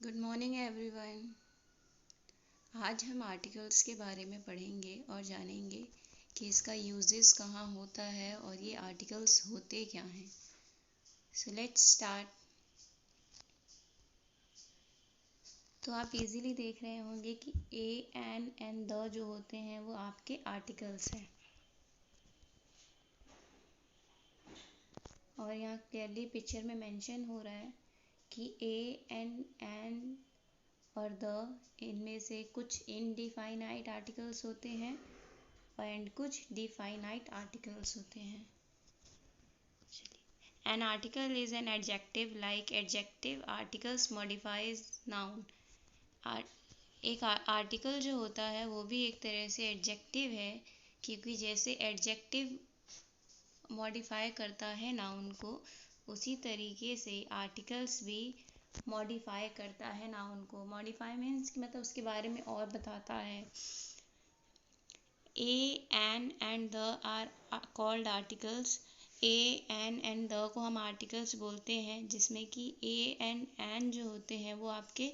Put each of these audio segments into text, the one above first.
Good morning everyone. आज हम articles के बारे में पढ़ेंगे और जानेंगे कि इसका यूजेस कहाँ होता है और ये आर्टिकल्स होते क्या हैं। So let's start. तो आप इजीली देख रहे होंगे कि ए एन द जो होते हैं वो आपके आर्टिकल्स हैं और यहाँ क्लियरली पिक्चर में मेंशन हो रहा है कि ए एन और द इनमें से कुछ इनडिफाइनाइट आर्टिकल्स होते हैं एंड कुछ डिफाइनाइट आर्टिकल्स होते हैं। An article is an adjective like adjective articles modifies noun। एक आर्टिकल जो होता है वो भी एक तरह से एडजेक्टिव है, क्योंकि जैसे एडजेक्टिव मॉडिफाई करता है नाउन को, उसी तरीके से आर्टिकल्स भी मॉडिफाई करता है नाउन को। मॉडिफाई मीन्स कि मतलब उसके बारे में और बताता है। A an and the are called articles. A an and the को हम आर्टिकल्स बोलते हैं, जिसमें कि ए एन जो होते हैं वो आपके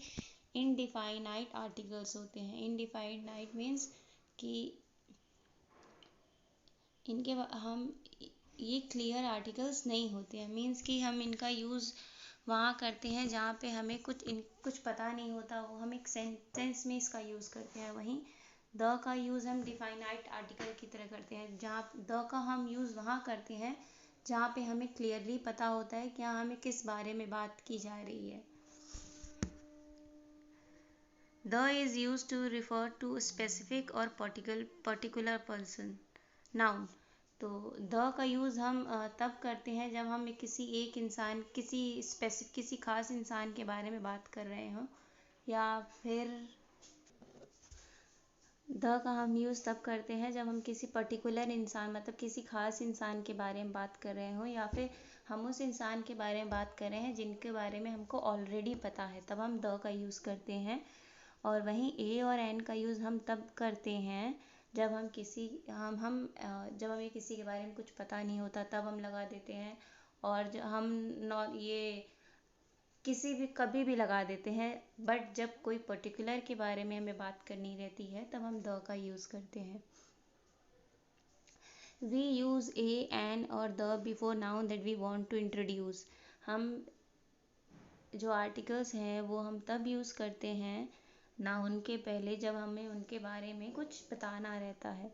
इनडिफाइनाइट आर्टिकल्स होते हैं। इनडिफाइनाइट मीन्स कि इनके हम ये क्लियर आर्टिकल्स नहीं होते हैं। मीन्स कि हम इनका यूज़ वहाँ करते हैं जहाँ पे हमें कुछ पता नहीं होता, वो हम एक सेंटेंस में इसका यूज़ करते हैं। वहीं द का यूज़ हम डिफाइनाइट आर्टिकल की तरह करते हैं, जहाँ द का हम यूज़ वहाँ करते हैं जहाँ पे हमें क्लियरली पता होता है कि हमें किस बारे में बात की जा रही है। The is use to refer to specific और पर्टिकुलर पर्सन नाउन। तो द का यूज़ हम तब करते हैं जब हम किसी एक इंसान, किसी खास इंसान के बारे में बात कर रहे हों, या फिर द का हम यूज़ तब करते हैं जब हम किसी पर्टिकुलर इंसान, मतलब किसी खास इंसान के बारे में बात कर रहे हों, या फिर हम उस इंसान के बारे में बात कर रहे हैं जिनके बारे में हमको ऑलरेडी पता है, तब हम द का यूज़ करते हैं। और वहीं ए और एन का यूज़ हम तब करते हैं जब जब हमें किसी के बारे में कुछ पता नहीं होता, तब हम लगा देते हैं। और जो हम ये किसी भी कभी भी लगा देते हैं, बट जब कोई पर्टिकुलर के बारे में हमें बात करनी रहती है तब हम द का यूज़ करते हैं। वी यूज़ ए एन और the before noun that we want to introduce. हम जो आर्टिकल्स हैं वो हम तब यूज़ करते हैं नाउन के पहले, जब हमें उनके बारे में कुछ बताना रहता है।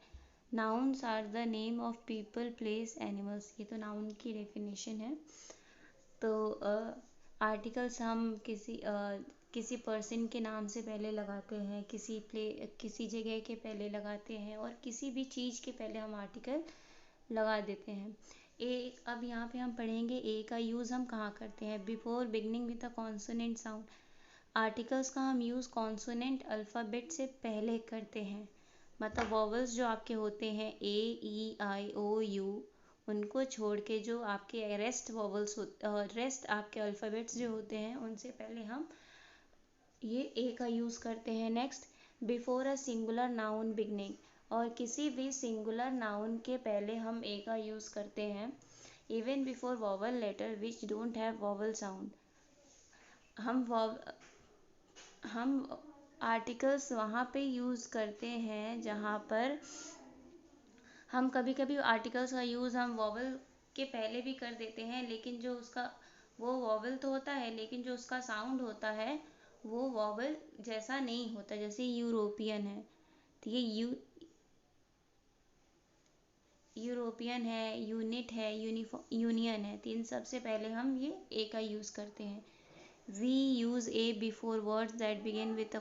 Nouns are the name of people, places, animals. ये तो नाउन की डेफिनेशन है। तो आर्टिकल्स हम किसी पर्सन के नाम से पहले लगाते हैं, किसी जगह के पहले लगाते हैं, और किसी भी चीज़ के पहले हम आर्टिकल लगा देते हैं। अब यहाँ पे हम पढ़ेंगे ए का यूज़ हम कहाँ करते हैं। Before beginning with a consonant sound. Articles का हम यूज़ कॉन्सोनेंट अल्फ़ाबेट से पहले करते हैं। मतलब वॉवल्स जो आपके होते हैं ए ई आई ओ यू, उनको छोड़ के जो आपके रेस्ट आपके अल्फ़ाबेट्स जो होते हैं, उनसे पहले हम ये ए का यूज़ करते हैं। Next, before a singular noun beginning. और किसी भी सिंगुलर नाउन के पहले हम ए का यूज़ करते हैं। Even before vowel letter which don't have vowel sound. हम आर्टिकल्स वहाँ पे यूज़ करते हैं जहाँ पर हम कभी कभी आर्टिकल्स का यूज़ हम वॉवल के पहले भी कर देते हैं, लेकिन जो उसका वो वॉवल तो होता है, लेकिन जो उसका साउंड होता है वो वॉवल जैसा नहीं होता। जैसे यूरोपियन है, तो ये यूरोपियन है, यूनिट है, यूनियन है, तो इन सबसे पहले हम ये ए का यूज़ करते हैं। We use a before words that begin with a.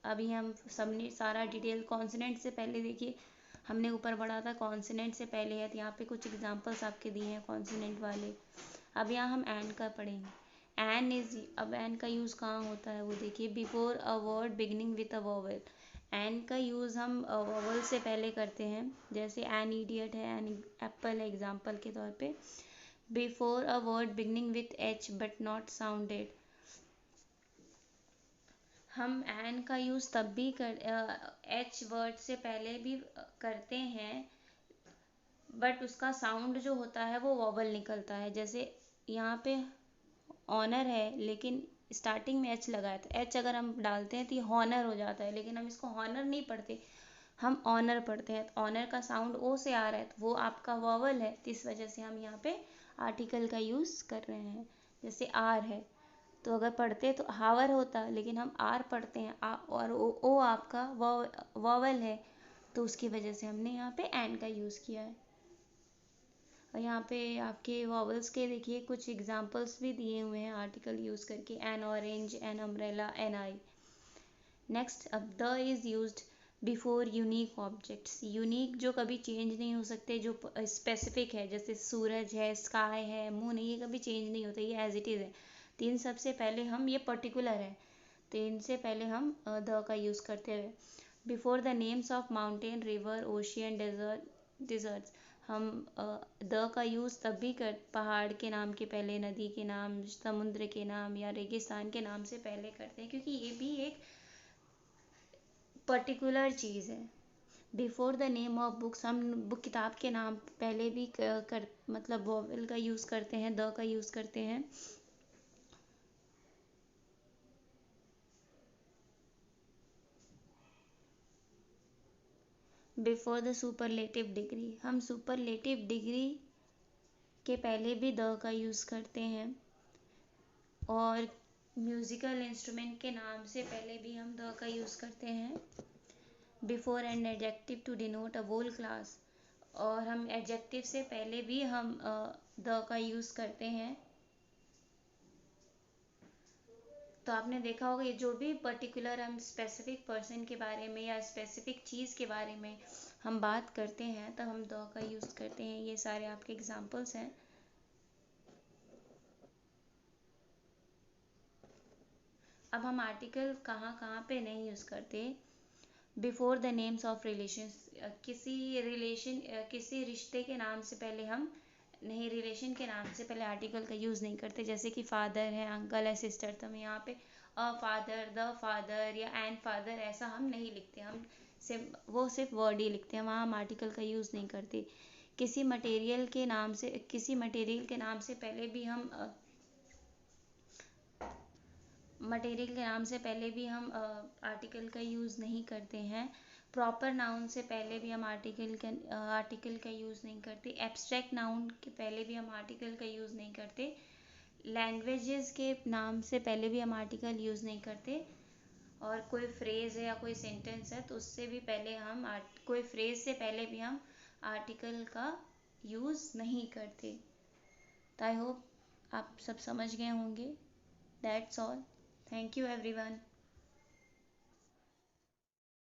अभी हम सबने सारा डिटेल कॉन्सोनेंट से पहले देखिए, हमने ऊपर पढ़ा था कॉन्सोनेंट से पहले है, तो यहाँ पे कुछ एग्जांपल्स आपके दिए हैं कॉन्सोनेंट वाले। अब यहाँ हम एन का पढ़ेंगे। अब एन का यूज़ कहाँ होता है वो देखिए। Before a word beginning with a vowel. An का यूज़ हम वॉवल से पहले करते हैं, जैसे एन इडियट है, एन एप्पल है, एग्जाम्पल के तौर पे। Before a word beginning with H but not sounded. हम एन का यूज़ तब भी एच वर्ड से पहले भी करते हैं, बट उसका साउंड जो होता है वो वॉवल निकलता है। जैसे यहाँ पे ऑनर है, लेकिन स्टार्टिंग में एच लगाया था, एच अगर हम डालते हैं तो ये हॉनर हो जाता है, लेकिन हम इसको हॉनर नहीं पढ़ते, हम ऑनर पढ़ते हैं। तो ऑनर का साउंड ओ से आ रहा है, तो वो आपका वॉवल है, तो इस वजह से हम यहाँ पे आर्टिकल का यूज़ कर रहे हैं। जैसे आर है, तो अगर पढ़ते तो हावर होता, लेकिन हम आर पढ़ते हैं, और ओ आपका वॉवल है, तो उसकी वजह से हमने यहाँ पे एन का यूज़ किया है। और यहाँ पे आपके वॉवल्स के देखिए कुछ एग्जांपल्स भी दिए हुए हैं आर्टिकल यूज़ करके, an orange, an umbrella, an I. Next, अब the is used before unique objects. Unique जो कभी चेंज नहीं हो सकते, जो स्पेसिफिक है, जैसे सूरज है, स्काई है, मून है, ये कभी चेंज नहीं होता, ये एज इट इज़ है। तो इन सबसे पहले हम, ये पर्टिकुलर है, तो इनसे पहले हम द का यूज़ करते हुए। Before the names of mountain, river, ocean, deserts, हम द का यूज़ तब भी कर, पहाड़ के नाम के पहले, नदी के नाम, समुद्र के नाम या रेगिस्तान के नाम से पहले करते हैं, क्योंकि ये भी एक पर्टिकुलर चीज़ है। Before the name of books, हम बुक, किताब के नाम पहले भी कर मतलब वॉवल का यूज़ करते हैं, द का यूज़ करते हैं। बिफोर द सुपरलेटिव डिग्री, हम सुपरलेटिव डिग्री के पहले भी द का यूज़ करते हैं। और म्यूज़िकल इंस्ट्रूमेंट के नाम से पहले भी हम द का यूज़ करते हैं। Before an adjective to denote a whole class, और हम एडजेक्टिव से पहले भी हम द का यूज़ करते हैं। तो आपने देखा होगा, ये जो भी पर्टिकुलर हम स्पेसिफिक पर्सन के बारे में या स्पेसिफिक चीज़ के बारे में हम बात करते हैं, तब हम द का यूज़ करते हैं। ये सारे आपके एग्जांपल्स हैं। अब हम आर्टिकल कहाँ कहाँ पे नहीं यूज़ करते। Before the names of relations, किसी रिश्ते के नाम से पहले हम नहीं, रिलेशन के नाम से पहले आर्टिकल का यूज़ नहीं करते। जैसे कि फादर है, अंकल है, सिस्टर, तो हम यहाँ पे अ फादर, द फादर या एन फादर ऐसा हम नहीं लिखते, हम सिर्फ वर्ड ही लिखते हैं, वहाँ हम आर्टिकल का यूज़ नहीं करते। किसी मटेरियल के नाम से पहले भी हम आर्टिकल का यूज़ नहीं करते हैं। प्रॉपर नाउन से पहले भी हम आर्टिकल का यूज़ नहीं करते। एब्स्ट्रैक्ट नाउन के पहले भी हम आर्टिकल का यूज़ नहीं करते। लैंग्वेजेस के नाम से पहले भी हम आर्टिकल यूज़ नहीं करते। और कोई फ्रेज़ है या कोई सेंटेंस है, तो उससे भी पहले हम कोई फ्रेज़ से पहले भी हम आर्टिकल का यूज़ नहीं करते। तो आई होप आप सब समझ गए होंगे। That's all. Thank you everyone.